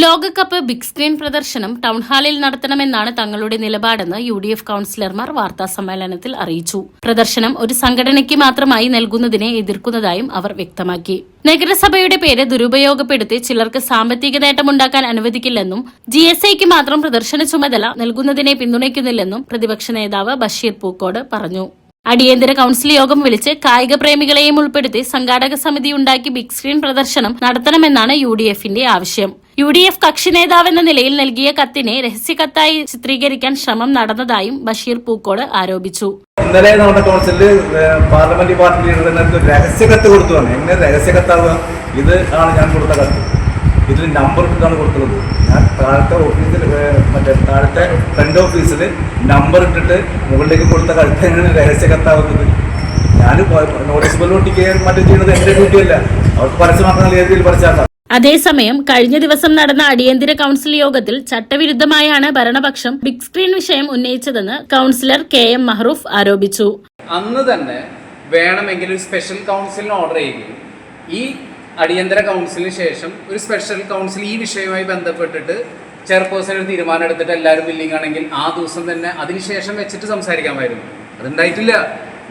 ലോകകപ്പ് big screen പ്രദർശനം ടൗൺഹാളിൽ നടത്തണമെന്നാണ് തങ്ങളുടെ നിലപാടെന്ന് UDF കൌൺസിലർമാർ വാർത്താസമ്മേളനത്തിൽ അറിയിച്ചു. പ്രദർശനം ഒരു സംഘടനയ്ക്ക് മാത്രമായി നൽകുന്നതിനെ എതിർക്കുന്നതായും അവർ വ്യക്തമാക്കി. നഗരസഭയുടെ പേര് ദുരുപയോഗപ്പെടുത്തി ചിലർക്ക് സാമ്പത്തിക നേട്ടമുണ്ടാക്കാൻ അനുവദിക്കില്ലെന്നും GSIക്ക് മാത്രം പ്രദർശന ചുമതല നൽകുന്നതിനെ പിന്തുണയ്ക്കുന്നില്ലെന്നും പ്രതിപക്ഷ നേതാവ് ബഷീർ പൂക്കോട് പറഞ്ഞു. അടിയന്തര കൌൺസിൽ യോഗം വിളിച്ച് കായിക പ്രേമികളെയും ഉൾപ്പെടുത്തി സംഘാടക സമിതി ഉണ്ടാക്കി ബിഗ് സ്ക്രീൻ പ്രദർശനം നടത്തണമെന്നാണ് UDFന്റെ ആവശ്യം. UDF കക്ഷി നേതാവെന്ന നിലയിൽ നൽകിയ കത്തിനെ രഹസ്യക്കത്തായി ചിത്രീകരിക്കാൻ ശ്രമം നടന്നതായും ബഷീർ പൂക്കോട് ആരോപിച്ചു. ഇന്നലെ നമ്മുടെ കൗൺസിലിൽ പാർലമെന്റ് പാർട്ടി ലീഡർക്ക് രഹസ്യക്കത്ത് കൊടുത്തതാണ്. എങ്ങനെ രഹസ്യക്കത്താവുക? ഇത് ആണ് ഞാൻ കൊടുത്ത കത്ത്. ഇതിൽ നമ്പർ ഇട്ടിട്ടാണ് കൊടുത്തത്. ഞാൻ താഴത്തെ ഓഫീസിൽ താഴത്തെ ഫ്രണ്ട് ഓഫീസിൽ നമ്പർ ഇട്ടിട്ട് മുകളിലേക്ക് കൊടുത്ത കത്ത് എങ്ങനെ രഹസ്യക്കത്താവുന്നത്? ഞാൻ നോട്ടീസ് ബോർഡ് ഒട്ടിക്കുകയും മറ്റും ചെയ്യുന്നത് എന്റെ ഡ്യൂട്ടിയല്ല. അവർക്ക് പരസ്യമാക്കുന്ന രീതിയിൽ പരസ്യമാക്കാം. അതേസമയം കഴിഞ്ഞ ദിവസം നടന്ന അടിയന്തര കൌൺസിൽ യോഗത്തിൽ ചട്ടവിരുദ്ധമായാണ് ഭരണപക്ഷം ബിഗ് സ്ക്രീൻ വിഷയം ഉന്നയിച്ചതെന്ന് കൌൺസിലർ KM മഹ്റൂഫ് ആരോപിച്ചു. അന്ന് തന്നെ വേണമെങ്കിൽ ഒരു സ്പെഷ്യൽ കൌൺസിലിന് ഓർഡർ ചെയ്യുകയും ഈ അടിയന്തര കൌൺസിലിന് ശേഷം ഒരു സ്പെഷ്യൽ കൌൺസിൽ ഈ വിഷയവുമായി ബന്ധപ്പെട്ടിട്ട് ചെയർപേഴ്സൺ ഒരു തീരുമാനം എടുത്തിട്ട് എല്ലാവരും ബില്ലിംഗ് ആണെങ്കിൽ ആ ദിവസം തന്നെ അതിനുശേഷം വെച്ചിട്ട് സംസാരിക്കാമായിരുന്നു. അതുണ്ടായിട്ടില്ല.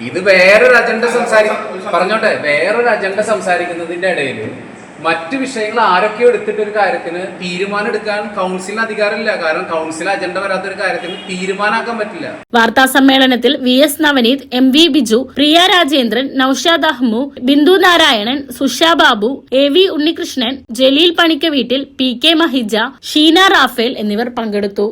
ഇത് വേറൊരു അജണ്ട വേറൊരു അജണ്ട സംസാരിക്കുന്നതിന്റെ ഇടയിൽ മറ്റു വിഷയങ്ങൾ ആരൊക്കെയോ എടുത്തിട്ട് ഒരു കാര്യത്തിന് തീരുമാനം എടുക്കാൻ കൗൺസിലിന് അധികാരമില്ല. കാരണം കൗൺസിൽ അജണ്ട വരാത്തൊരു കാര്യത്തിന് തീരുമാനമാക്കാൻ പറ്റില്ല. വാർത്താ സമ്മേളനത്തിൽ VS Navaneeth, MV Biju, Priya Rajendran, Noushad Ahmu, Bindu Narayanan, Susha Babu, AV Unnikrishnan, Jaleel Panikkaveettil, PK Mahija, Sheena Raphel എന്നിവർ പങ്കെടുത്തു.